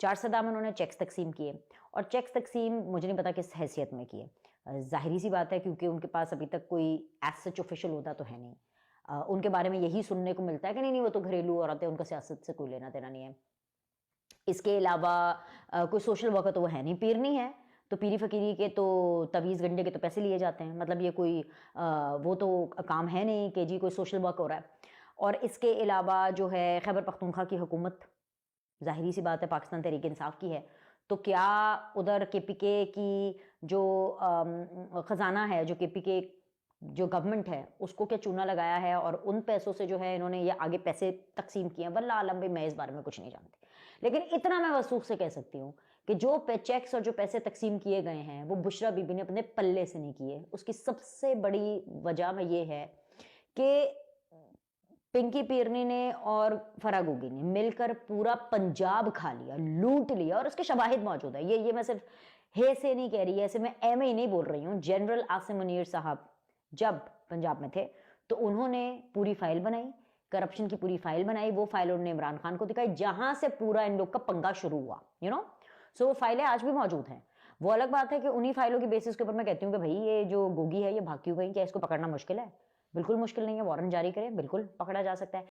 4 सदा में उन्होंने चेक्स तकसीम किए और चेक्स तकसीम मुझे नहीं पता किस हैसियत में किए। ज़ाहिर सी बात है क्योंकि उनके पास अभी तक कोई एज़ सच ऑफिशियल ओहदा तो है नहीं। उनके बारे में यही सुनने को मिलता है कि नहीं, नहीं वो तो घरेलू औरत है, उनका सियासत से कोई लेना-देना नहीं है। इसके अलावा कोई सोशल वर्कर तो वो है नहीं, पीर नहीं है, तो पीरी-फ़कीरी के तो तवीज़ गंढे के तो पैसे लिए जाते हैं। मतलब ये कोई वो तो काम है नहीं कि जी कोई सोशल वर्क हो रहा है। और इसके अलावा जो है खैबर पख्तूनख्वा की हुकूमत, ज़ाहिर सी बात है पाकिस्तान तहरीक इंसाफ की है, तो क्या उधर केपीके की जो खजाना है, जो केपीके जो गवर्नमेंट है, उसको क्या चूना लगाया है और उन पैसों से जो है इन्होंने ये आगे पैसे तकसीम किए हैं, वल्लाह आलम भाई मैं इस बारे में कुछ नहीं जानती। लेकिन इतना मैं वसूख से कह सकती हूँ कि जो चेक्स और जो पैसे तकसीम किए गए हैं वो बुशरा बीबी ने अपने पल्ले से नहीं किए। उसकी सबसे बड़ी वजह में ये है कि पिंकी पीरनी ने और फराह गोगी ने मिलकर पूरा पंजाब खा लिया, लूट लिया और उसके शवाहिद मौजूद है। ये मैं सिर्फ हे से नहीं कह रही है, ऐसे मैं एम ही नहीं बोल रही हूँ। जनरल आसिम मुनीर साहब जब पंजाब में थे तो उन्होंने पूरी फाइल बनाई, करप्शन की पूरी फाइल बनाई। वो फाइल उन्होंने इमरान खान को दिखाई, जहां से पूरा इन लोग का पंगा शुरू हुआ, सो वो फाइलें आज भी मौजूद हैं। वो अलग बात है कि उन्हीं फाइलों की बेसिस के ऊपर मैं कहती हूँ कि भाई ये जो गोगी है ये भाग क्यों गई, क्या इसको पकड़ना मुश्किल है? बिल्कुल मुश्किल नहीं है, वारंट जारी करें, बिल्कुल पकड़ा जा सकता है।